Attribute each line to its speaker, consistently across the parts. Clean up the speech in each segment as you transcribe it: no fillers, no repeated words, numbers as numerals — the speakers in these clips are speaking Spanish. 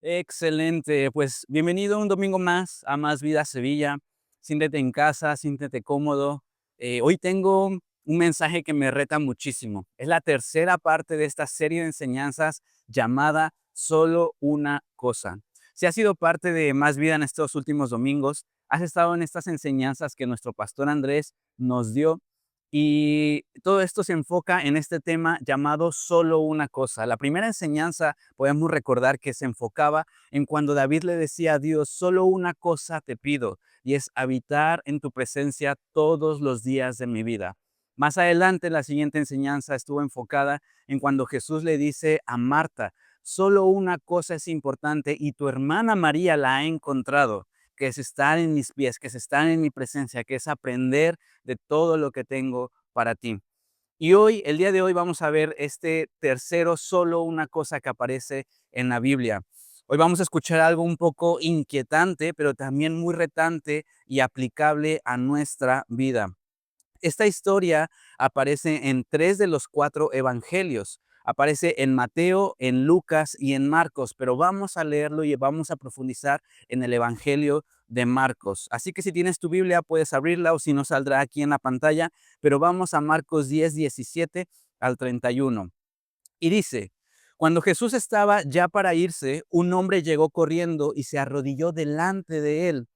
Speaker 1: Excelente, pues bienvenido un domingo más a Más Vida Sevilla. Siéntete en casa, siéntete cómodo. Hoy tengo un mensaje que me reta muchísimo. Es la tercera parte de esta serie de enseñanzas llamada Solo una cosa. Si has sido parte de Más Vida en estos últimos domingos, has estado en estas enseñanzas que nuestro pastor Andrés nos dio. Y todo esto se enfoca en este tema llamado solo una cosa. La primera enseñanza podemos recordar que se enfocaba en cuando David le decía a Dios, solo una cosa te pido, y es habitar en tu presencia todos los días de mi vida. Más adelante, la siguiente enseñanza estuvo enfocada en cuando Jesús le dice a Marta, solo una cosa es importante y tu hermana María la ha encontrado, que es estar en mis pies, que es estar en mi presencia, que es aprender de todo lo que tengo para ti. Y hoy, el día de hoy, vamos a ver este tercero, solo una cosa que aparece en la Biblia. Hoy vamos a escuchar algo un poco inquietante, pero también muy retante y aplicable a nuestra vida. Esta historia aparece en 3 de los 4 evangelios. Aparece en Mateo, en Lucas y en Marcos, pero vamos a leerlo y vamos a profundizar en el evangelio de Marcos. Así que si tienes tu Biblia puedes abrirla o si no saldrá aquí en la pantalla, pero vamos a Marcos 10:17 al 31. Y dice, cuando Jesús estaba ya para irse, un hombre llegó corriendo y se arrodilló delante de él.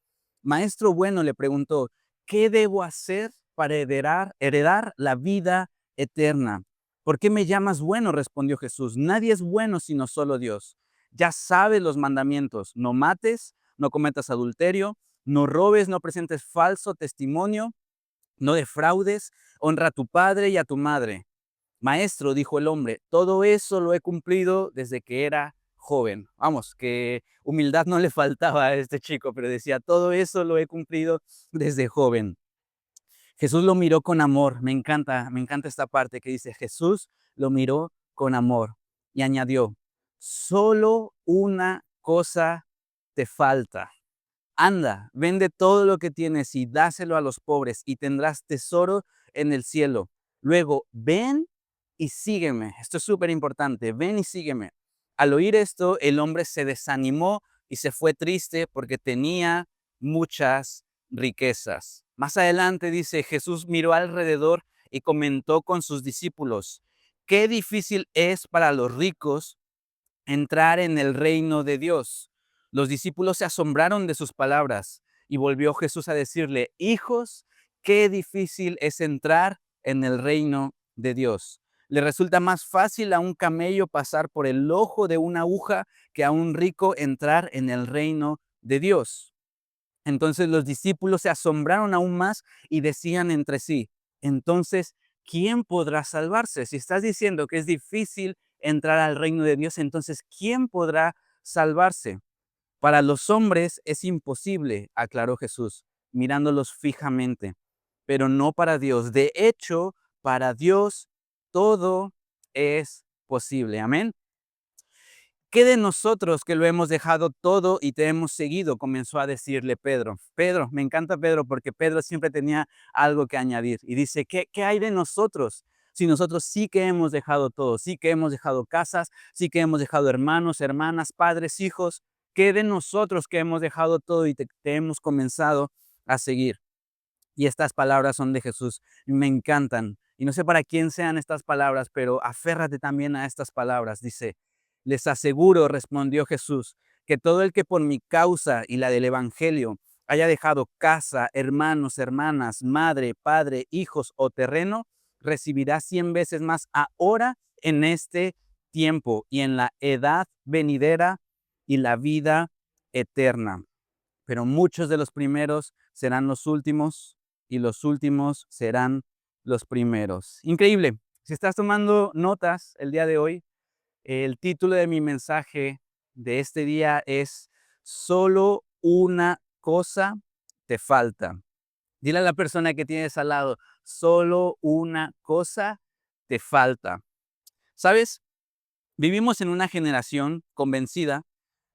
Speaker 1: Maestro bueno, le preguntó, ¿qué debo hacer para heredar la vida eterna? ¿Por qué me llamas bueno? Respondió Jesús. Nadie es bueno sino solo Dios. Ya sabes los mandamientos. No mates, no cometas adulterio, no robes, no presentes falso testimonio, no defraudes, honra a tu padre y a tu madre. Maestro, dijo el hombre, todo eso lo he cumplido desde que era joven. Vamos, que humildad no le faltaba a este chico, pero decía, todo eso lo he cumplido desde joven. Jesús lo miró con amor. Me encanta esta parte que dice, Jesús lo miró con amor y añadió, solo una cosa te falta. Anda, vende todo lo que tienes y dáselo a los pobres y tendrás tesoro en el cielo. Luego, ven y sígueme. Esto es súper importante. Ven y sígueme. Al oír esto, el hombre se desanimó y se fue triste porque tenía muchas riquezas. Más adelante dice, Jesús miró alrededor y comentó con sus discípulos, qué difícil es para los ricos entrar en el reino de Dios. Los discípulos se asombraron de sus palabras y volvió Jesús a decirle, hijos, qué difícil es entrar en el reino de Dios. Le resulta más fácil a un camello pasar por el ojo de una aguja que a un rico entrar en el reino de Dios. Entonces los discípulos se asombraron aún más y decían entre sí, entonces, ¿quién podrá salvarse? Si estás diciendo que es difícil entrar al reino de Dios, entonces, ¿quién podrá salvarse? Para los hombres es imposible, aclaró Jesús, mirándolos fijamente, pero no para Dios. De hecho, para Dios todo es posible. Amén. ¿Qué de nosotros que lo hemos dejado todo y te hemos seguido? Comenzó a decirle Pedro. Pedro, me encanta Pedro porque Pedro siempre tenía algo que añadir. Y dice, ¿qué hay de nosotros? Si nosotros sí que hemos dejado todo, sí que hemos dejado casas, sí que hemos dejado hermanos, hermanas, padres, hijos. ¿Qué de nosotros que hemos dejado todo y te hemos comenzado a seguir? Y estas palabras son de Jesús. Me encantan. Y no sé para quién sean estas palabras, pero aférrate también a estas palabras. Dice, les aseguro, respondió Jesús, que todo el que por mi causa y la del Evangelio haya dejado casa, hermanos, hermanas, madre, padre, hijos o terreno, recibirá 100 veces más ahora en este tiempo y en la edad venidera y la vida eterna. Pero muchos de los primeros serán los últimos y los últimos serán los primeros. Increíble. Si estás tomando notas el día de hoy, el título de mi mensaje de este día es Solo una cosa te falta. Dile a la persona que tienes al lado, solo una cosa te falta. ¿Sabes? Vivimos en una generación convencida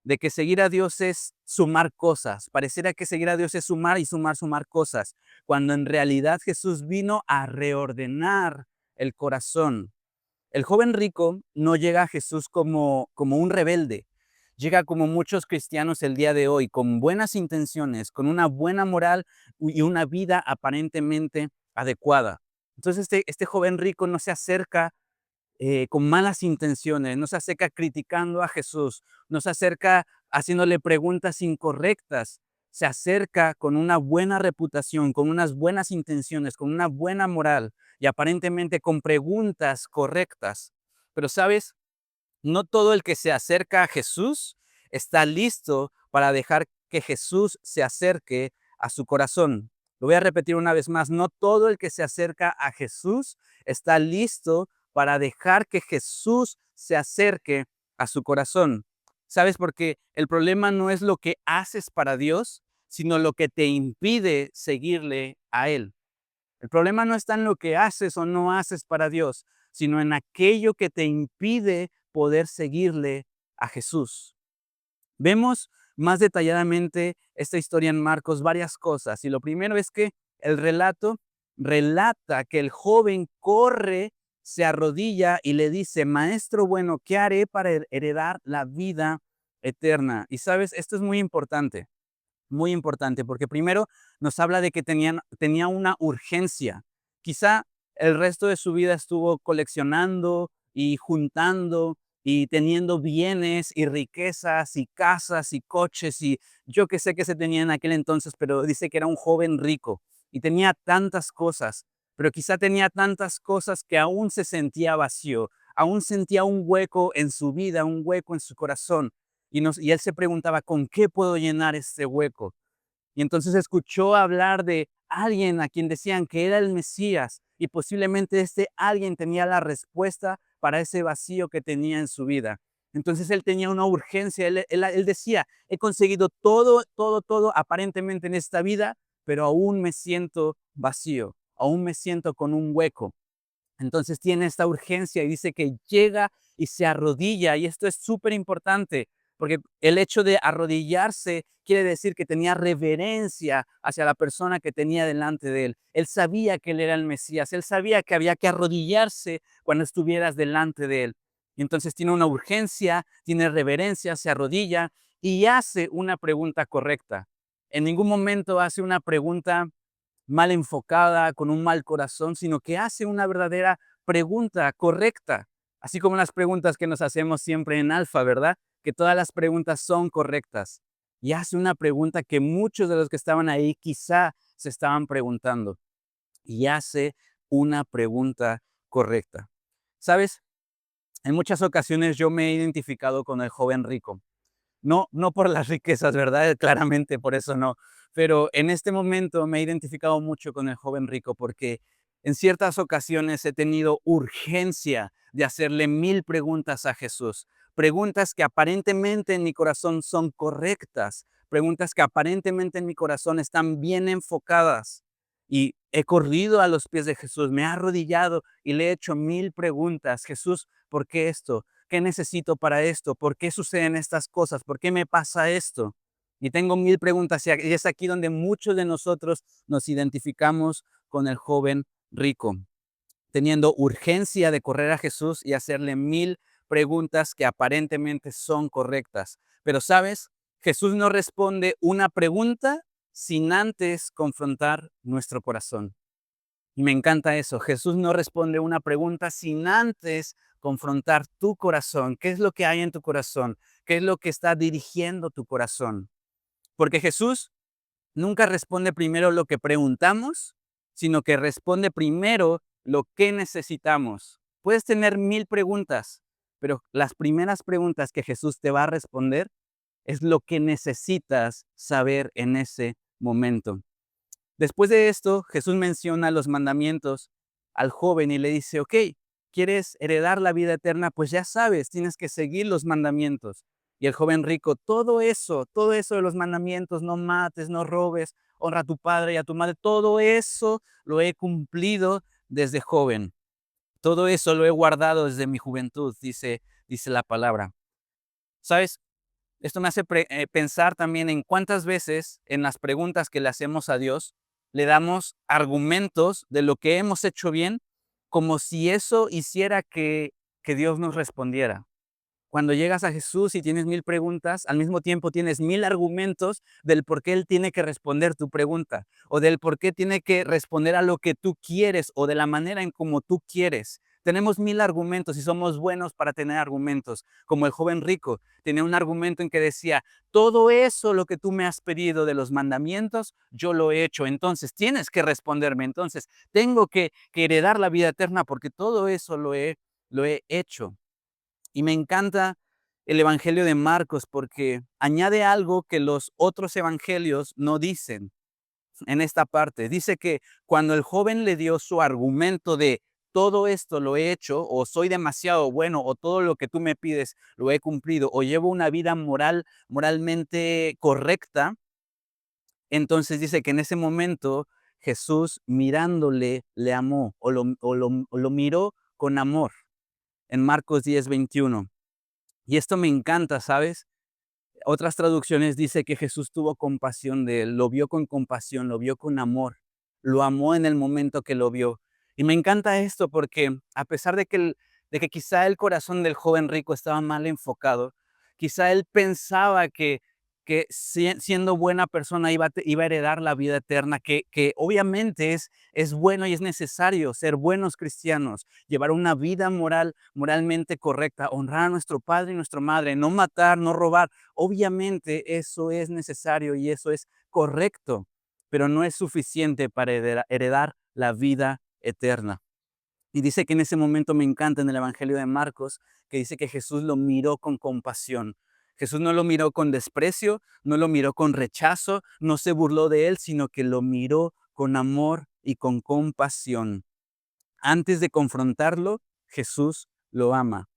Speaker 1: de que seguir a Dios es sumar cosas. Pareciera que seguir a Dios es sumar y sumar, sumar cosas, cuando en realidad Jesús vino a reordenar el corazón. El joven rico no llega a Jesús como un rebelde, llega como muchos cristianos el día de hoy, con buenas intenciones, con una buena moral y una vida aparentemente adecuada. Entonces este joven rico no se acerca con malas intenciones, no se acerca criticando a Jesús, no se acerca haciéndole preguntas incorrectas, se acerca con una buena reputación, con unas buenas intenciones, con una buena moral y aparentemente con preguntas correctas. Pero sabes, no todo el que se acerca a Jesús está listo para dejar que Jesús se acerque a su corazón. Lo voy a repetir una vez más, no todo el que se acerca a Jesús está listo para dejar que Jesús se acerque a su corazón. ¿Sabes? Porque el problema no es lo que haces para Dios, sino lo que te impide seguirle a Él. El problema no está en lo que haces o no haces para Dios, sino en aquello que te impide poder seguirle a Jesús. Vemos más detalladamente esta historia en Marcos varias cosas. Y lo primero es que el relato relata que el joven corre, se arrodilla y le dice, Maestro bueno, ¿qué haré para heredar la vida eterna? Y sabes, esto es muy importante, porque primero nos habla de que tenía una urgencia. Quizá el resto de su vida estuvo coleccionando y juntando y teniendo bienes y riquezas y casas y coches y yo que sé que se tenía en aquel entonces, pero dice que era un joven rico y tenía tantas cosas, pero quizá tenía tantas cosas que aún se sentía vacío, aún sentía un hueco en su vida, un hueco en su corazón. Y él se preguntaba, ¿con qué puedo llenar este hueco? Y entonces escuchó hablar de alguien a quien decían que era el Mesías y posiblemente este alguien tenía la respuesta para ese vacío que tenía en su vida. Entonces él tenía una urgencia, él decía, he conseguido todo, todo, todo aparentemente en esta vida, pero aún me siento vacío, aún me siento con un hueco. Entonces tiene esta urgencia y dice que llega y se arrodilla, y esto es súper importante, porque el hecho de arrodillarse quiere decir que tenía reverencia hacia la persona que tenía delante de él. Él sabía que él era el Mesías, él sabía que había que arrodillarse cuando estuvieras delante de él. Y entonces tiene una urgencia, tiene reverencia, se arrodilla y hace una pregunta correcta. En ningún momento hace una pregunta mal enfocada, con un mal corazón, sino que hace una verdadera pregunta correcta, así como las preguntas que nos hacemos siempre en Alfa, ¿verdad? Que todas las preguntas son correctas. Y hace una pregunta que muchos de los que estaban ahí quizá se estaban preguntando. Y hace una pregunta correcta. ¿Sabes? En muchas ocasiones yo me he identificado con el joven rico. No por las riquezas, ¿verdad? Claramente por eso no. Pero en este momento me he identificado mucho con el joven rico porque en ciertas ocasiones he tenido urgencia de hacerle 1000 preguntas a Jesús. Preguntas que aparentemente en mi corazón son correctas. Preguntas que aparentemente en mi corazón están bien enfocadas. Y he corrido a los pies de Jesús, me he arrodillado y le he hecho 1000 preguntas. Jesús, ¿por qué esto? ¿Qué necesito para esto? ¿Por qué suceden estas cosas? ¿Por qué me pasa esto? Y tengo 1000 preguntas y es aquí donde muchos de nosotros nos identificamos con el joven rico, teniendo urgencia de correr a Jesús y hacerle 1000 preguntas que aparentemente son correctas. Pero sabes, Jesús no responde una pregunta sin antes confrontar nuestro corazón. Y me encanta eso. Jesús no responde una pregunta sin antes confrontar tu corazón. ¿Qué es lo que hay en tu corazón? ¿Qué es lo que está dirigiendo tu corazón? Porque Jesús nunca responde primero lo que preguntamos, sino que responde primero lo que necesitamos. Puedes tener 1000 preguntas, pero las primeras preguntas que Jesús te va a responder es lo que necesitas saber en ese momento. Después de esto, Jesús menciona los mandamientos al joven y le dice, ok, ¿quieres heredar la vida eterna? Pues ya sabes, tienes que seguir los mandamientos. Y el joven rico, todo eso de los mandamientos, no mates, no robes, honra a tu padre y a tu madre, todo eso lo he cumplido desde joven. Todo eso lo he guardado desde mi juventud, dice la palabra. ¿Sabes? Esto me hace pensar también en cuántas veces en las preguntas que le hacemos a Dios le damos argumentos de lo que hemos hecho bien como si eso hiciera que Dios nos respondiera. Cuando llegas a Jesús y tienes 1000 preguntas, al mismo tiempo tienes 1000 argumentos del por qué Él tiene que responder tu pregunta, o del por qué tiene que responder a lo que tú quieres, o de la manera en como tú quieres. Tenemos 1000 argumentos y somos buenos para tener argumentos, como el joven rico tenía un argumento en que decía, todo eso lo que tú me has pedido de los mandamientos, yo lo he hecho, entonces tienes que responderme, entonces tengo que heredar la vida eterna porque todo eso lo he hecho. Y me encanta el Evangelio de Marcos porque añade algo que los otros evangelios no dicen en esta parte. Dice que cuando el joven le dio su argumento de todo esto lo he hecho, o soy demasiado bueno, o todo lo que tú me pides lo he cumplido, o llevo una vida moralmente correcta, entonces dice que en ese momento Jesús mirándole le amó o lo miró con amor en Marcos 10:21. Y esto me encanta, ¿sabes? Otras traducciones dice que Jesús tuvo compasión de él, lo vio con compasión, lo vio con amor, lo amó en el momento que lo vio. Y me encanta esto porque a pesar de que quizá el corazón del joven rico estaba mal enfocado, quizá él pensaba que siendo buena persona iba a heredar la vida eterna, que obviamente es bueno y es necesario ser buenos cristianos, llevar una vida moralmente correcta, honrar a nuestro padre y nuestra madre, no matar, no robar. Obviamente eso es necesario y eso es correcto, pero no es suficiente para heredar la vida eterna. Y dice que en ese momento me encanta en el Evangelio de Marcos, que dice que Jesús lo miró con compasión. Jesús no lo miró con desprecio, no lo miró con rechazo, no se burló de él, sino que lo miró con amor y con compasión. Antes de confrontarlo, Jesús lo ama.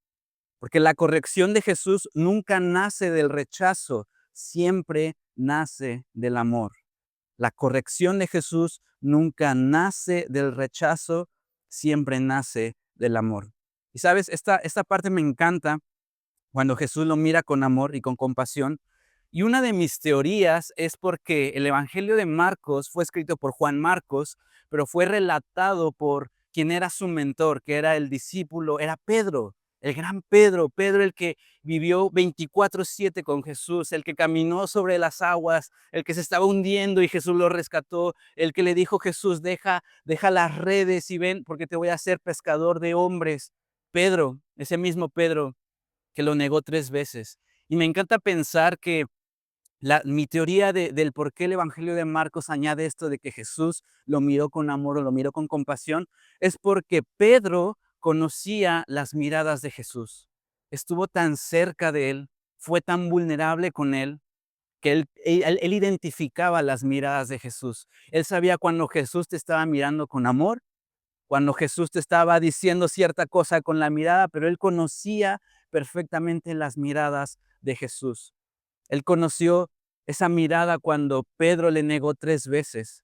Speaker 1: Porque la corrección de Jesús nunca nace del rechazo, siempre nace del amor. La corrección de Jesús nunca nace del rechazo, siempre nace del amor. Y sabes, esta parte me encanta cuando Jesús lo mira con amor y con compasión. Y una de mis teorías es porque el Evangelio de Marcos fue escrito por Juan Marcos, pero fue relatado por quien era su mentor, que era el discípulo, era Pedro, el gran Pedro, Pedro el que vivió 24/7 con Jesús, el que caminó sobre las aguas, el que se estaba hundiendo y Jesús lo rescató, el que le dijo Jesús, deja las redes y ven porque te voy a hacer pescador de hombres. Pedro, ese mismo Pedro que lo negó 3 veces. Y me encanta pensar que mi teoría del por qué el Evangelio de Marcos añade esto de que Jesús lo miró con amor o lo miró con compasión, es porque Pedro conocía las miradas de Jesús. Estuvo tan cerca de él, fue tan vulnerable con él, que él identificaba las miradas de Jesús. Él sabía cuando Jesús te estaba mirando con amor, cuando Jesús te estaba diciendo cierta cosa con la mirada, pero él conocía perfectamente las miradas de Jesús. Él conoció esa mirada cuando Pedro le negó 3 veces.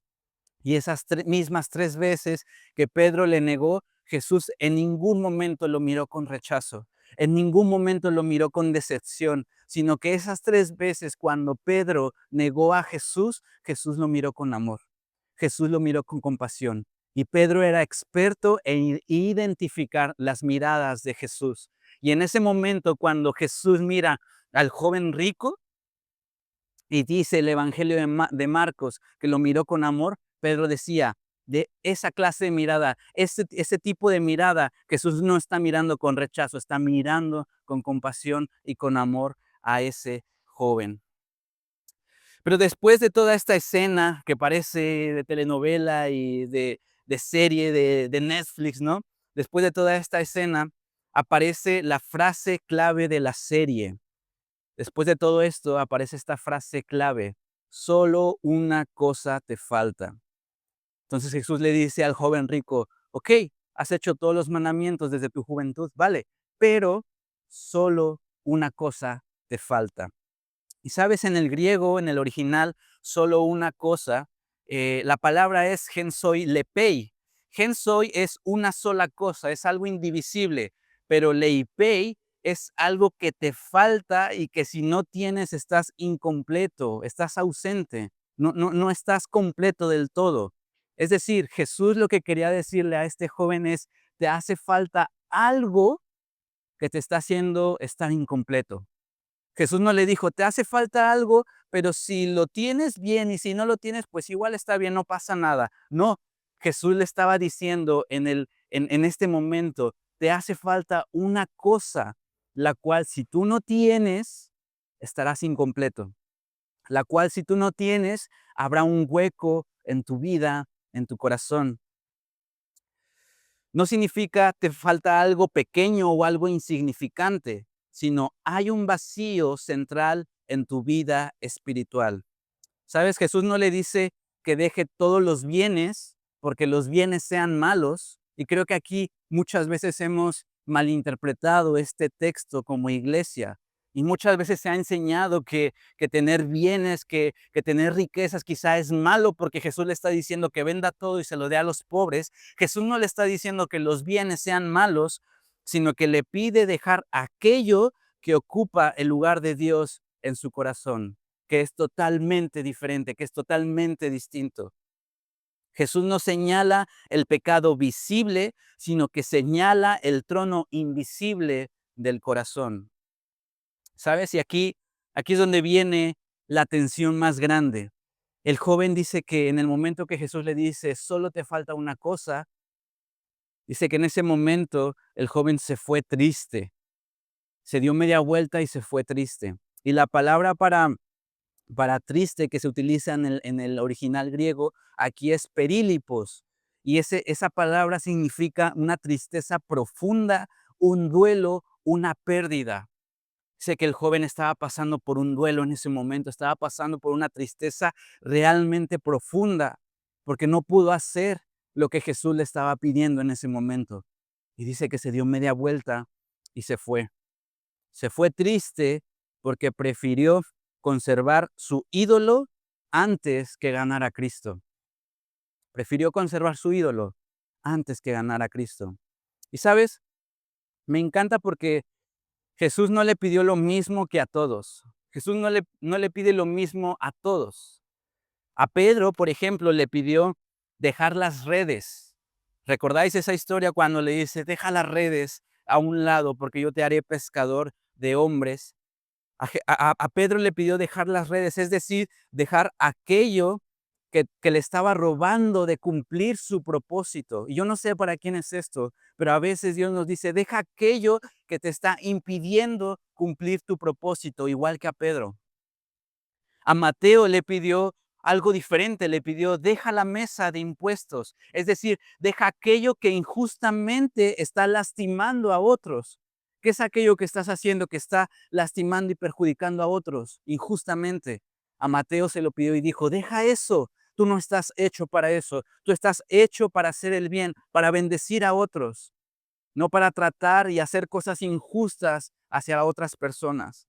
Speaker 1: Y esas mismas 3 veces que Pedro le negó, Jesús en ningún momento lo miró con rechazo, en ningún momento lo miró con decepción, sino que esas 3 veces cuando Pedro negó a Jesús, Jesús lo miró con amor. Jesús lo miró con compasión. Y Pedro era experto en identificar las miradas de Jesús. Y en ese momento, cuando Jesús mira al joven rico, y dice el Evangelio de Marcos que lo miró con amor, Pedro decía, de esa clase de mirada, ese tipo de mirada, Jesús no está mirando con rechazo, está mirando con compasión y con amor a ese joven. Pero después de toda esta escena que parece de telenovela y de serie de Netflix, ¿no? Después de toda esta escena, aparece la frase clave de la serie. Después de todo esto, aparece esta frase clave: solo una cosa te falta. Entonces Jesús le dice al joven rico: ok, has hecho todos los mandamientos desde tu juventud, vale, pero solo una cosa te falta. Y sabes, en el griego, en el original, solo una cosa, la palabra es gensoi lepei. Gensoi es una sola cosa, es algo indivisible, pero leipei es algo que te falta y que si no tienes estás incompleto, estás ausente, no estás completo del todo. Es decir, Jesús lo que quería decirle a este joven es, te hace falta algo que te está haciendo estar incompleto. Jesús no le dijo, te hace falta algo, pero si lo tienes bien y si no lo tienes, pues igual está bien, no pasa nada. No, Jesús le estaba diciendo en este momento, te hace falta una cosa, la cual si tú no tienes, estarás incompleto. La cual si tú no tienes, habrá un hueco en tu vida, en tu corazón. No significa te falta algo pequeño o algo insignificante, sino hay un vacío central en tu vida espiritual. ¿Sabes? Jesús no le dice que deje todos los bienes porque los bienes sean malos. Y creo que aquí muchas veces hemos malinterpretado este texto como iglesia. Y muchas veces se ha enseñado que tener bienes, que tener riquezas quizá es malo porque Jesús le está diciendo que venda todo y se lo dé a los pobres. Jesús no le está diciendo que los bienes sean malos, sino que le pide dejar aquello que ocupa el lugar de Dios en su corazón, que es totalmente diferente, que es totalmente distinto. Jesús no señala el pecado visible, sino que señala el trono invisible del corazón. ¿Sabes? Y aquí es donde viene la tensión más grande. El joven dice que en el momento que Jesús le dice, solo te falta una cosa, dice que en ese momento el joven se fue triste, se dio media vuelta y se fue triste. Y la palabra para triste que se utiliza en el original griego, aquí es perílipos. Y esa palabra significa una tristeza profunda, un duelo, una pérdida. Sé que el joven estaba pasando por un duelo en ese momento, estaba pasando por una tristeza realmente profunda, porque no pudo hacer lo que Jesús le estaba pidiendo en ese momento. Y dice que se dio media vuelta y se fue. Se fue triste porque prefirió conservar su ídolo antes que ganar a Cristo. Prefirió conservar su ídolo antes que ganar a Cristo. Y sabes, me encanta porque Jesús no le pidió lo mismo que a todos. Jesús no le pide lo mismo a todos. A Pedro, por ejemplo, le pidió dejar las redes. ¿Recordáis esa historia cuando le dice, deja las redes a un lado porque yo te haré pescador de hombres? A Pedro le pidió dejar las redes, es decir, dejar aquello que le estaba robando de cumplir su propósito. Y yo no sé para quién es esto, pero a veces Dios nos dice, deja aquello que te está impidiendo cumplir tu propósito, igual que a Pedro. A Mateo le pidió algo diferente, le pidió, deja la mesa de impuestos, es decir, deja aquello que injustamente está lastimando a otros. ¿Qué es aquello que estás haciendo que está lastimando y perjudicando a otros injustamente? A Mateo se lo pidió y dijo, deja eso, tú no estás hecho para eso, tú estás hecho para hacer el bien, para bendecir a otros, no para tratar y hacer cosas injustas hacia otras personas.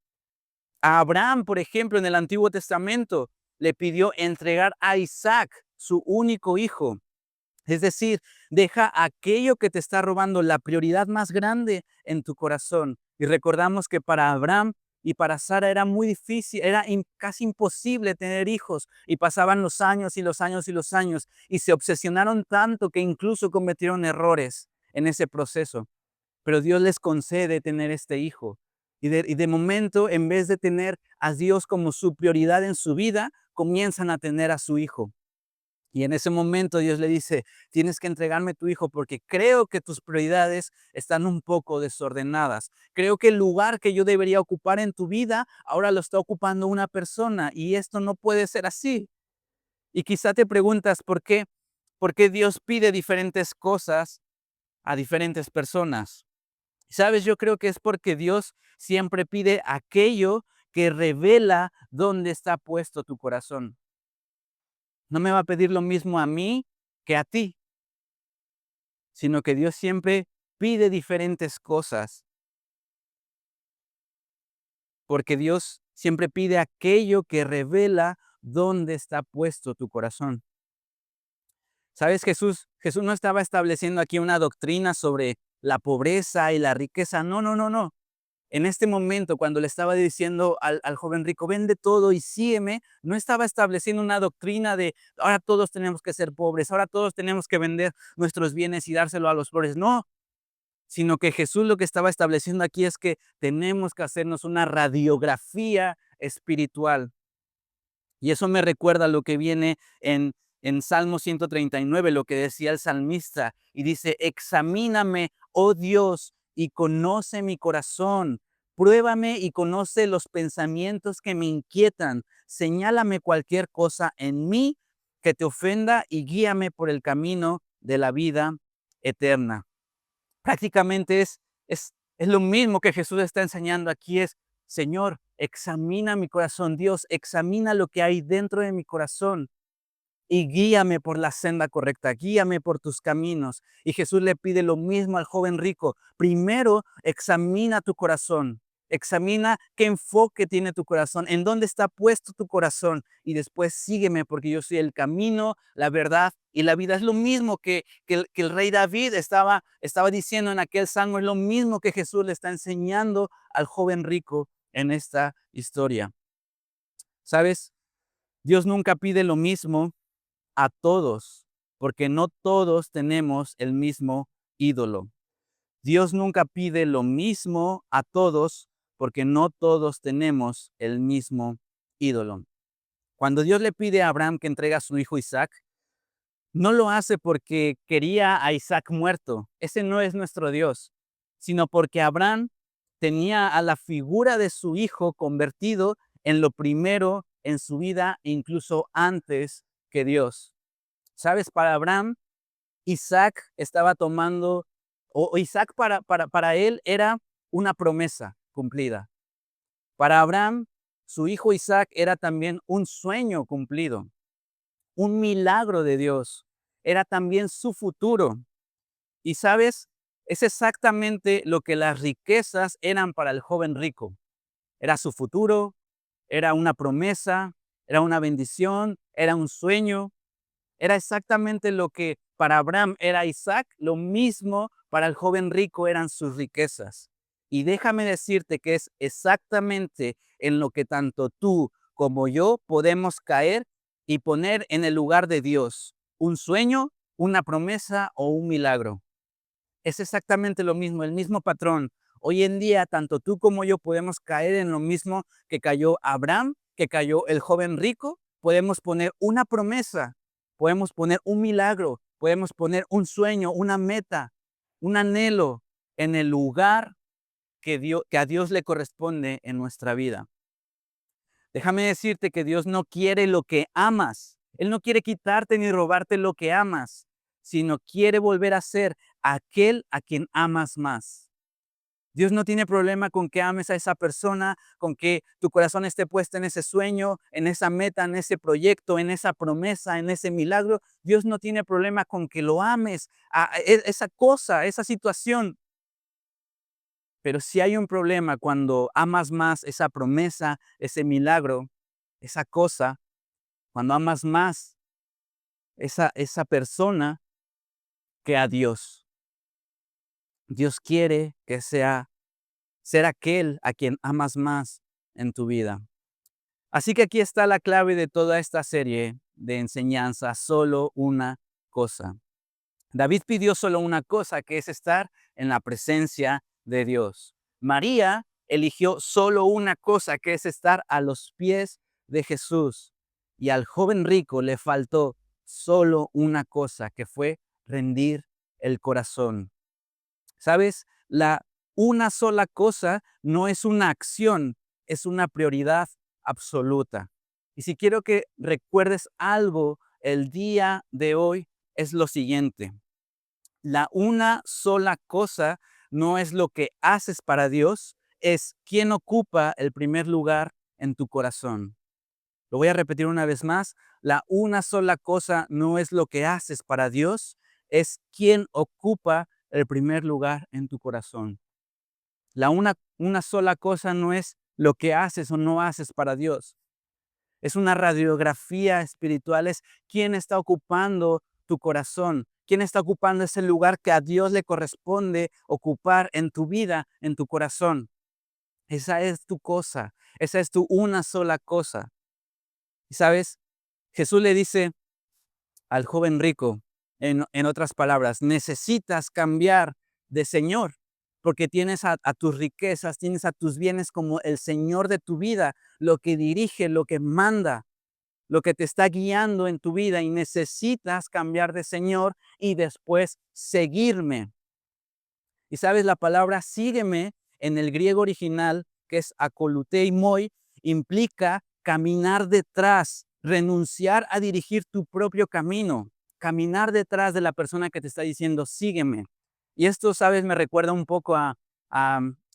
Speaker 1: A Abraham, por ejemplo, en el Antiguo Testamento, le pidió entregar a Isaac, su único hijo. Es decir, deja aquello que te está robando la prioridad más grande en tu corazón. Y recordamos que para Abraham y para Sara era muy difícil, era casi imposible tener hijos. Y pasaban los años y los años y los años. Y se obsesionaron tanto que incluso cometieron errores en ese proceso. Pero Dios les concede tener este hijo. Y de momento, en vez de tener a Dios como su prioridad en su vida, comienzan a tener a su hijo. Y en ese momento Dios le dice, tienes que entregarme tu hijo porque creo que tus prioridades están un poco desordenadas. Creo que el lugar que yo debería ocupar en tu vida, ahora lo está ocupando una persona y esto no puede ser así. Y quizá te preguntas, por qué Dios pide diferentes cosas a diferentes personas? ¿Sabes? Yo creo que es porque Dios siempre pide aquello que revela dónde está puesto tu corazón. No me va a pedir lo mismo a mí que a ti, sino que Dios siempre pide diferentes cosas, porque Dios siempre pide aquello que revela dónde está puesto tu corazón. ¿Sabes? Jesús no estaba estableciendo aquí una doctrina sobre la pobreza y la riqueza. No, no, no, no. En este momento, cuando le estaba diciendo al joven rico, vende todo y sígueme, no estaba estableciendo una doctrina de ahora todos tenemos que ser pobres, ahora todos tenemos que vender nuestros bienes y dárselo a los pobres. No, sino que Jesús lo que estaba estableciendo aquí es que tenemos que hacernos una radiografía espiritual. Y eso me recuerda lo que viene en Salmo 139, lo que decía el salmista, y dice: examíname, oh Dios, y conoce mi corazón. Pruébame y conoce los pensamientos que me inquietan. Señálame cualquier cosa en mí que te ofenda y guíame por el camino de la vida eterna. Prácticamente es lo mismo que Jesús está enseñando aquí, es: Señor, examina mi corazón. Dios, examina lo que hay dentro de mi corazón y guíame por la senda correcta, guíame por tus caminos. Y Jesús le pide lo mismo al joven rico: primero examina tu corazón, examina qué enfoque tiene tu corazón, en dónde está puesto tu corazón, y después sígueme, porque yo soy el camino, la verdad y la vida. Es lo mismo que el rey David estaba diciendo en aquel salmo, es lo mismo que Jesús le está enseñando al joven rico en esta historia. ¿Sabes? Dios nunca pide lo mismo a todos, porque no todos tenemos el mismo ídolo. Dios nunca pide lo mismo a todos, porque no todos tenemos el mismo ídolo. Cuando Dios le pide a Abraham que entregue a su hijo Isaac, no lo hace porque quería a Isaac muerto. Ese no es nuestro Dios, sino porque Abraham tenía a la figura de su hijo convertido en lo primero en su vida, incluso antes que Dios. ¿Sabes? Para Abraham, Isaac estaba tomando, o Isaac para él era una promesa cumplida. Para Abraham, su hijo Isaac era también un sueño cumplido, un milagro de Dios. Era también su futuro. Y sabes, es exactamente lo que las riquezas eran para el joven rico. Era su futuro, era una promesa, era una bendición, era un sueño. Era exactamente lo que para Abraham era Isaac, lo mismo para el joven rico eran sus riquezas. Y déjame decirte que es exactamente en lo que tanto tú como yo podemos caer y poner en el lugar de Dios: un sueño, una promesa o un milagro. Es exactamente lo mismo, el mismo patrón. Hoy en día, tanto tú como yo podemos caer en lo mismo que cayó Abraham, que cayó el joven rico. Podemos poner una promesa, podemos poner un milagro, podemos poner un sueño, una meta, un anhelo en el lugar que a Dios le corresponde en nuestra vida. Déjame decirte que Dios no quiere lo que amas. Él no quiere quitarte ni robarte lo que amas, sino quiere volver a ser aquel a quien amas más. Dios no tiene problema con que ames a esa persona, con que tu corazón esté puesto en ese sueño, en esa meta, en ese proyecto, en esa promesa, en ese milagro. Dios no tiene problema con que lo ames, a esa cosa, esa situación. Pero si hay un problema cuando amas más esa promesa, ese milagro, esa cosa, cuando amas más esa persona que a Dios. Dios quiere que ser aquel a quien amas más en tu vida. Así que aquí está la clave de toda esta serie de enseñanzas: solo una cosa. David pidió solo una cosa, que es estar en la presencia de Dios. María eligió solo una cosa, que es estar a los pies de Jesús. Y al joven rico le faltó solo una cosa, que fue rendir el corazón. ¿Sabes? La una sola cosa no es una acción, es una prioridad absoluta. Y si quiero que recuerdes algo el día de hoy, es lo siguiente: la una sola cosa no es lo que haces para Dios, es quién ocupa el primer lugar en tu corazón. Lo voy a repetir una vez más: la una sola cosa no es lo que haces para Dios, es quién ocupa el primer lugar en tu corazón. La una sola cosa no es lo que haces o no haces para Dios. Es una radiografía espiritual, es quién está ocupando tu corazón, quién está ocupando ese lugar que a Dios le corresponde ocupar en tu vida, en tu corazón. Esa es tu cosa, esa es tu una sola cosa. Y sabes, Jesús le dice al joven rico, en otras palabras: necesitas cambiar de Señor. porque tienes a tus riquezas, tienes a tus bienes como el Señor de tu vida, lo que dirige, lo que manda, lo que te está guiando en tu vida y necesitas cambiar de Señor y después seguirme. Y sabes, la palabra sígueme en el griego original, que es akolutei moi, implica caminar detrás, renunciar a dirigir tu propio camino, caminar detrás de la persona que te está diciendo sígueme. Y esto, sabes, me recuerda un poco a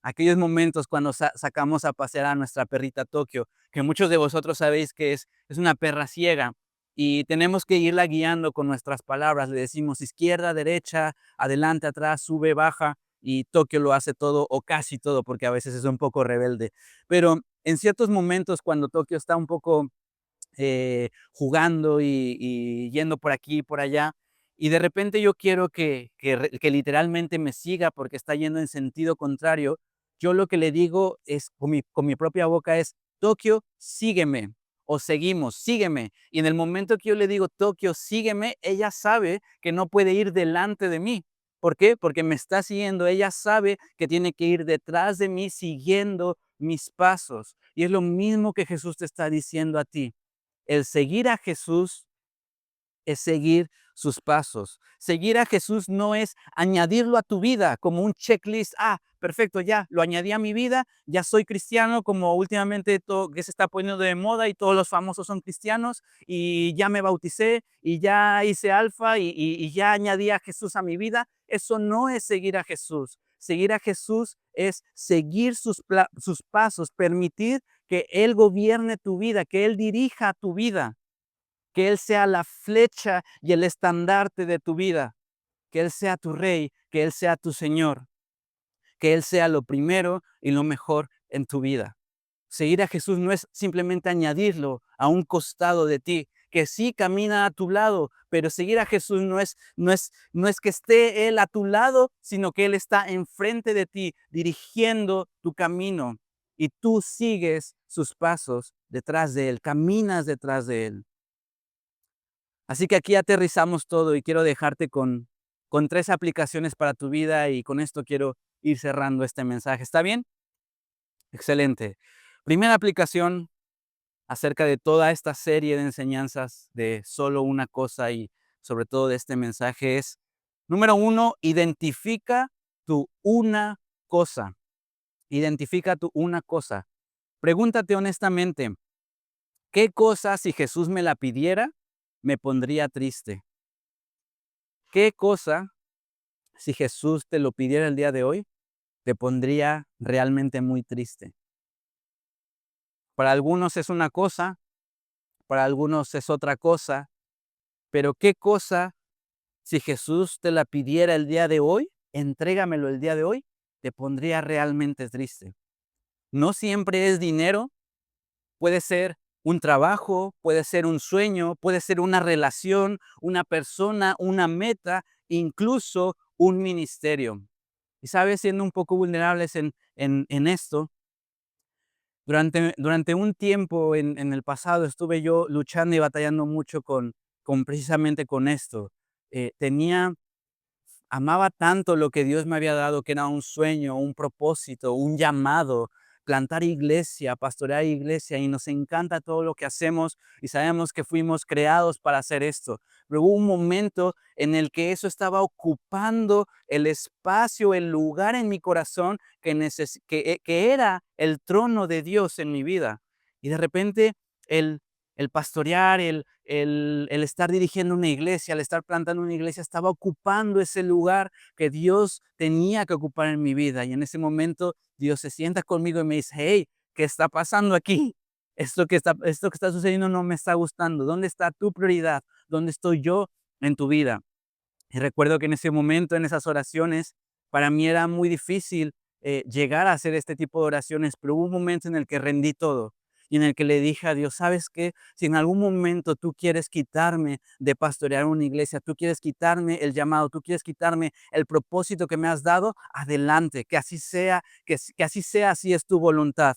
Speaker 1: aquellos momentos cuando sacamos a pasear a nuestra perrita Tokio, que muchos de vosotros sabéis que es una perra ciega y tenemos que irla guiando con nuestras palabras. Le decimos izquierda, derecha, adelante, atrás, sube, baja, y Tokio lo hace todo o casi todo, porque a veces es un poco rebelde. Pero en ciertos momentos cuando Tokio está un poco jugando y yendo por aquí y por allá, y de repente yo quiero que literalmente me siga porque está yendo en sentido contrario, yo lo que le digo es, con mi propia boca es, Tokio, sígueme, o seguimos, sígueme. Y en el momento que yo le digo, Tokio, sígueme, ella sabe que no puede ir delante de mí. ¿Por qué? Porque me está siguiendo. Ella sabe que tiene que ir detrás de mí siguiendo mis pasos. Y es lo mismo que Jesús te está diciendo a ti. El seguir a Jesús es seguir sus pasos. Seguir a Jesús no es añadirlo a tu vida como un checklist. Ah, perfecto, ya lo añadí a mi vida, ya soy cristiano, como últimamente todo que se está poniendo de moda y todos los famosos son cristianos, y ya me bauticé y ya hice alfa y ya añadí a Jesús a mi vida. Eso no es seguir a Jesús. Seguir a Jesús es seguir sus pasos, permitir que Él gobierne tu vida, que Él dirija tu vida, que Él sea la flecha y el estandarte de tu vida, que Él sea tu rey, que Él sea tu Señor, que Él sea lo primero y lo mejor en tu vida. Seguir a Jesús no es simplemente añadirlo a un costado de ti, que sí camina a tu lado, pero seguir a Jesús no es que esté Él a tu lado, sino que Él está enfrente de ti, dirigiendo tu camino, y tú sigues sus pasos detrás de Él, caminas detrás de Él. Así que aquí aterrizamos todo y quiero dejarte con 3 aplicaciones para tu vida y con esto quiero ir cerrando este mensaje. ¿Está bien? Excelente. Primera aplicación acerca de toda esta serie de enseñanzas de solo una cosa y sobre todo de este mensaje es, número 1, identifica tu una cosa. Identifica tu una cosa. Pregúntate honestamente, ¿qué cosa si Jesús me la pidiera me pondría triste? ¿Qué cosa si Jesús te lo pidiera el día de hoy te pondría realmente muy triste? Para algunos es una cosa, para algunos es otra cosa, pero ¿qué cosa si Jesús te la pidiera el día de hoy, entrégamelo el día de hoy, te pondría realmente triste? No siempre es dinero, puede ser un trabajo, puede ser un sueño, puede ser una relación, una persona, una meta, incluso un ministerio. Y sabes, siendo un poco vulnerables en esto, durante un tiempo en el pasado estuve yo luchando y batallando mucho con precisamente con esto. Tenía Amaba tanto lo que Dios me había dado, que era un sueño, un propósito, un llamado, plantar iglesia, pastorear iglesia, y nos encanta todo lo que hacemos y sabemos que fuimos creados para hacer esto. Pero hubo un momento en el que eso estaba ocupando el espacio, el lugar en mi corazón que era el trono de Dios en mi vida. Y de repente el, el pastorear, el estar dirigiendo una iglesia, el estar plantando una iglesia, estaba ocupando ese lugar que Dios tenía que ocupar en mi vida. Y en ese momento Dios se sienta conmigo y me dice, hey, ¿qué está pasando aquí? Esto que está sucediendo no me está gustando. ¿Dónde está tu prioridad? ¿Dónde estoy yo en tu vida? Y recuerdo que en ese momento, en esas oraciones, para mí era muy difícil llegar a hacer este tipo de oraciones, pero hubo un momento en el que rendí todo y en el que le dije a Dios, ¿sabes qué? Si en algún momento tú quieres quitarme de pastorear una iglesia, tú quieres quitarme el llamado, tú quieres quitarme el propósito que me has dado, adelante, que así sea, que así sea, así es tu voluntad.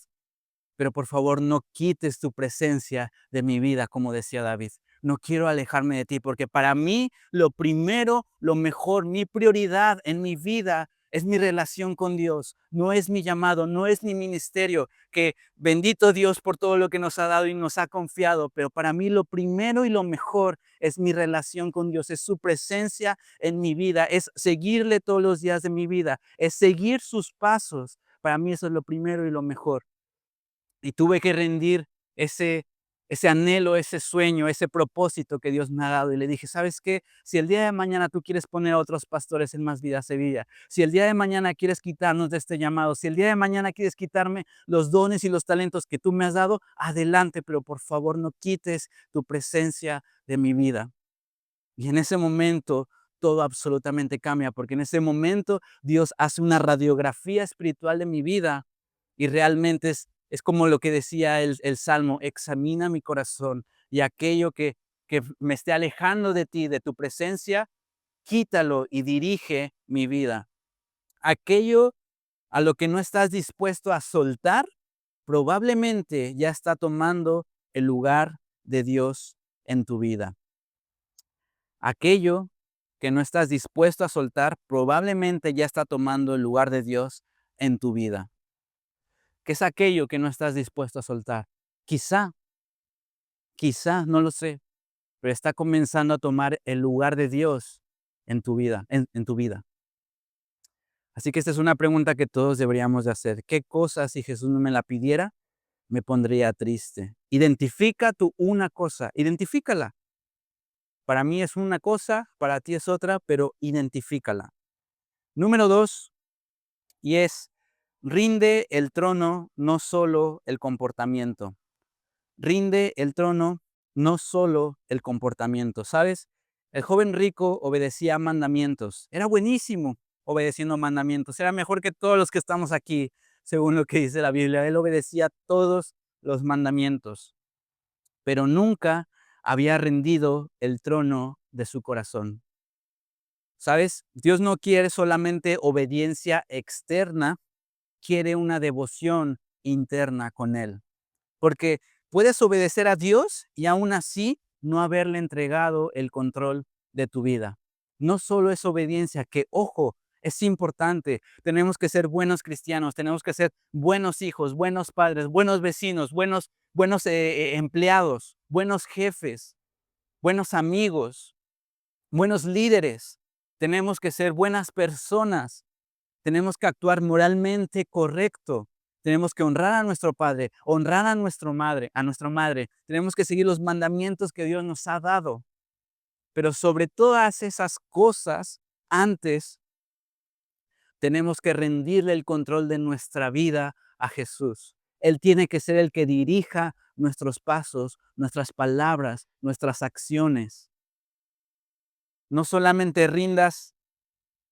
Speaker 1: Pero por favor no quites tu presencia de mi vida, como decía David. No quiero alejarme de ti, porque para mí lo primero, lo mejor, mi prioridad en mi vida es mi relación con Dios, no es mi llamado, no es mi ministerio, que bendito Dios por todo lo que nos ha dado y nos ha confiado, pero para mí lo primero y lo mejor es mi relación con Dios, es su presencia en mi vida, es seguirle todos los días de mi vida, es seguir sus pasos. Para mí eso es lo primero y lo mejor. Y tuve que rendir ese anhelo, ese sueño, ese propósito que Dios me ha dado. Y le dije, ¿sabes qué? Si el día de mañana tú quieres poner a otros pastores en Más Vida Sevilla, si el día de mañana quieres quitarnos de este llamado, si el día de mañana quieres quitarme los dones y los talentos que tú me has dado, adelante, pero por favor no quites tu presencia de mi vida. Y en ese momento todo absolutamente cambia, porque en ese momento Dios hace una radiografía espiritual de mi vida y realmente es como lo que decía el Salmo: examina mi corazón y aquello que me esté alejando de ti, de tu presencia, quítalo y dirige mi vida. Aquello a lo que no estás dispuesto a soltar, probablemente ya está tomando el lugar de Dios en tu vida. Aquello que no estás dispuesto a soltar, probablemente ya está tomando el lugar de Dios en tu vida. ¿Qué es aquello que no estás dispuesto a soltar? Quizá, quizá, no lo sé, pero está comenzando a tomar el lugar de Dios en tu vida, en tu vida. Así que esta es una pregunta que todos deberíamos de hacer. ¿Qué cosa, si Jesús no me la pidiera, me pondría triste? Identifica tú una cosa, identifícala. Para mí es una cosa, para ti es otra, pero identifícala. Número 2, y es: rinde el trono, no solo el comportamiento. Rinde el trono, no solo el comportamiento. ¿Sabes? El joven rico obedecía mandamientos. Era buenísimo obedeciendo mandamientos. Era mejor que todos los que estamos aquí, según lo que dice la Biblia. Él obedecía todos los mandamientos, pero nunca había rendido el trono de su corazón. ¿Sabes? Dios no quiere solamente obediencia externa, quiere una devoción interna con Él. Porque puedes obedecer a Dios y aún así no haberle entregado el control de tu vida. No solo es obediencia, que ojo, es importante. Tenemos que ser buenos cristianos, tenemos que ser buenos hijos, buenos padres, buenos vecinos, buenos empleados, buenos jefes, buenos amigos, buenos líderes. Tenemos que ser buenas personas. Tenemos que actuar moralmente correcto. Tenemos que honrar a nuestro padre, honrar a nuestra madre. Tenemos que seguir los mandamientos que Dios nos ha dado. Pero sobre todas esas cosas, antes tenemos que rendirle el control de nuestra vida a Jesús. Él tiene que ser el que dirija nuestros pasos, nuestras palabras, nuestras acciones. No solamente rindas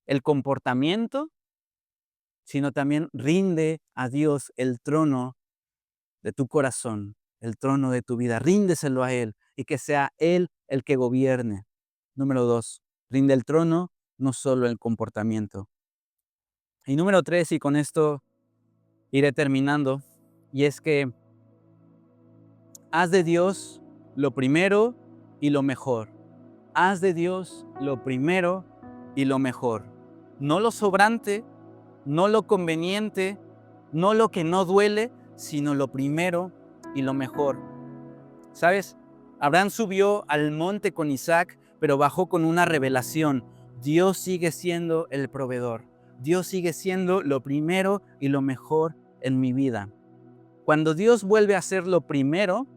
Speaker 1: el comportamiento, sino también rinde a Dios el trono de tu corazón, el trono de tu vida. Ríndeselo a Él y que sea Él el que gobierne. Número 2, rinde el trono, no solo el comportamiento. Y número 3, y con esto iré terminando, y es que haz de Dios lo primero y lo mejor. Haz de Dios lo primero y lo mejor. No lo sobrante, no lo conveniente, no lo que no duele, sino lo primero y lo mejor. ¿Sabes? Abraham subió al monte con Isaac, pero bajó con una revelación. Dios sigue siendo el proveedor. Dios sigue siendo lo primero y lo mejor en mi vida. Cuando Dios vuelve a ser lo primero,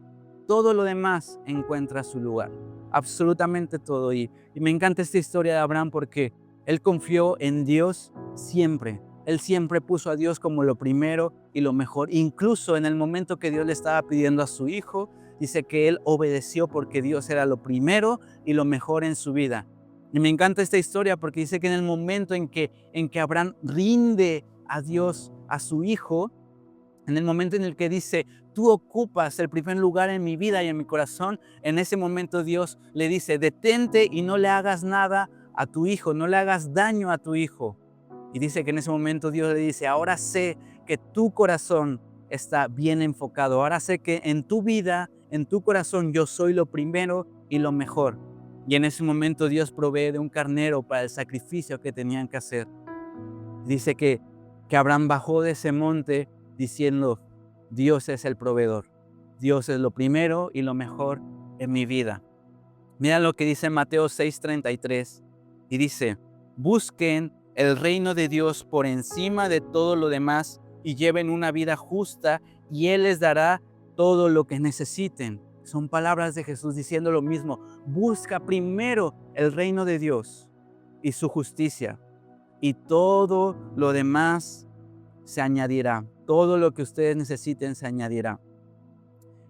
Speaker 1: todo lo demás encuentra su lugar. Absolutamente todo. Y me encanta esta historia de Abraham porque él confió en Dios siempre. Él siempre puso a Dios como lo primero y lo mejor. Incluso en el momento que Dios le estaba pidiendo a su hijo, dice que él obedeció porque Dios era lo primero y lo mejor en su vida. Y me encanta esta historia porque dice que en el momento en que Abraham rinde a Dios, a su hijo, en el momento en el que dice, tú ocupas el primer lugar en mi vida y en mi corazón, en ese momento Dios le dice, detente y no le hagas nada a tu hijo, no le hagas daño a tu hijo. Y dice que en ese momento Dios le dice, ahora sé que tu corazón está bien enfocado, ahora sé que en tu vida, en tu corazón, yo soy lo primero y lo mejor. Y en ese momento Dios provee de un carnero para el sacrificio que tenían que hacer. Dice que Abraham bajó de ese monte diciendo, Dios es el proveedor. Dios es lo primero y lo mejor en mi vida. Mira lo que dice Mateo 6:33 y dice, busquen el reino de Dios por encima de todo lo demás y lleven una vida justa y Él les dará todo lo que necesiten. Son palabras de Jesús diciendo lo mismo. Busca primero el reino de Dios y su justicia y todo lo demás se añadirá. Todo lo que ustedes necesiten se añadirá.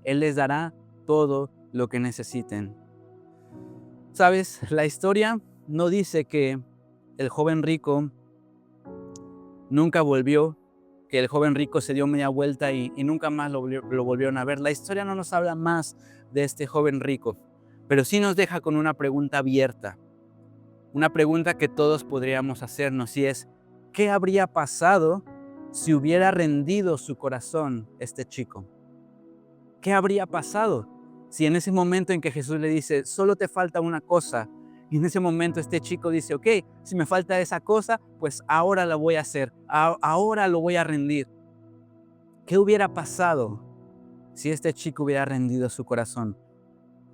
Speaker 1: Él les dará todo lo que necesiten. ¿Sabes? La historia no dice que el joven rico nunca volvió, que el joven rico se dio media vuelta y nunca más lo volvieron a ver. La historia no nos habla más de este joven rico, pero sí nos deja con una pregunta abierta. Una pregunta que todos podríamos hacernos y es, ¿qué habría pasado si hubiera rendido su corazón este chico? ¿Qué habría pasado si en ese momento en que Jesús le dice, solo te falta una cosa? Y en ese momento este chico dice, ok, si me falta esa cosa, pues ahora la voy a hacer, ahora lo voy a rendir. ¿Qué hubiera pasado si este chico hubiera rendido su corazón?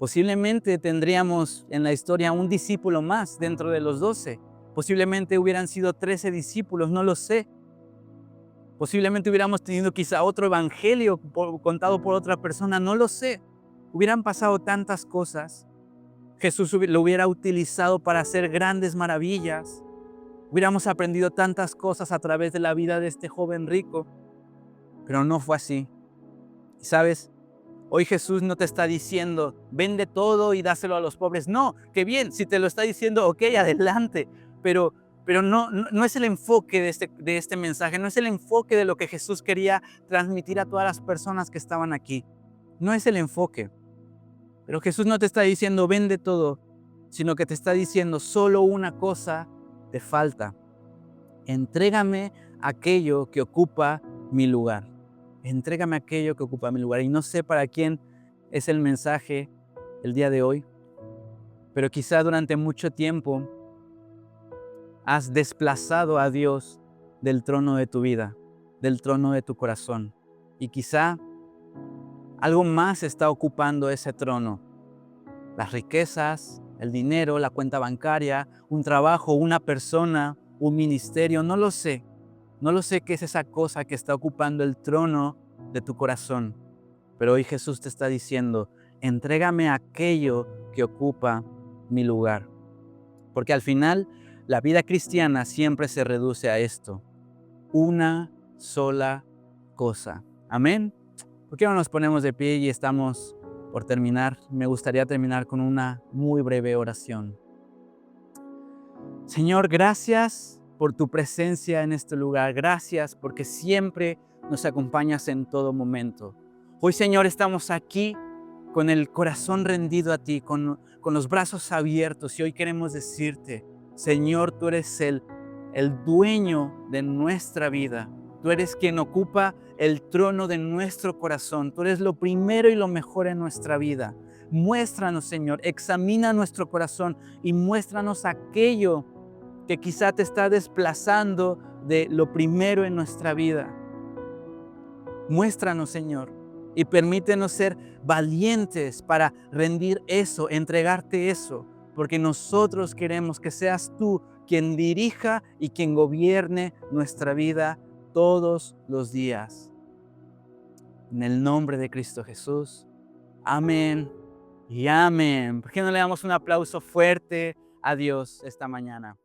Speaker 1: Posiblemente tendríamos en la historia un discípulo más dentro de los 12. Posiblemente hubieran sido 13 discípulos, no lo sé. Posiblemente hubiéramos tenido quizá otro evangelio contado por otra persona, no lo sé. Hubieran pasado tantas cosas. Jesús lo hubiera utilizado para hacer grandes maravillas. Hubiéramos aprendido tantas cosas a través de la vida de este joven rico. Pero no fue así. ¿Y sabes? Hoy Jesús no te está diciendo, vende todo y dáselo a los pobres. No, qué bien, si te lo está diciendo, ok, adelante. Pero no es el enfoque de este mensaje, no es el enfoque de lo que Jesús quería transmitir a todas las personas que estaban aquí. No es el enfoque. Pero Jesús no te está diciendo, vende todo, sino que te está diciendo, solo una cosa te falta. Entrégame aquello que ocupa mi lugar. Entrégame aquello que ocupa mi lugar. Y no sé para quién es el mensaje el día de hoy, pero quizá durante mucho tiempo has desplazado a Dios del trono de tu vida, del trono de tu corazón. Y quizá algo más está ocupando ese trono. Las riquezas, el dinero, la cuenta bancaria, un trabajo, una persona, un ministerio, no lo sé. No lo sé qué es esa cosa que está ocupando el trono de tu corazón. Pero hoy Jesús te está diciendo, entrégame aquello que ocupa mi lugar. Porque al final, la vida cristiana siempre se reduce a esto. Una sola cosa. Amén. ¿Por qué no nos ponemos de pie y estamos por terminar? Me gustaría terminar con una muy breve oración. Señor, gracias por tu presencia en este lugar. Gracias porque siempre nos acompañas en todo momento. Hoy, Señor, estamos aquí con el corazón rendido a ti, con los brazos abiertos y hoy queremos decirte, Señor, tú eres el dueño de nuestra vida. Tú eres quien ocupa el trono de nuestro corazón. Tú eres lo primero y lo mejor en nuestra vida. Muéstranos, Señor, examina nuestro corazón y muéstranos aquello que quizá te está desplazando de lo primero en nuestra vida. Muéstranos, Señor, y permítenos ser valientes para rendir eso, entregarte eso, porque nosotros queremos que seas tú quien dirija y quien gobierne nuestra vida todos los días. En el nombre de Cristo Jesús. Amén y amén. ¿Por qué no le damos un aplauso fuerte a Dios esta mañana?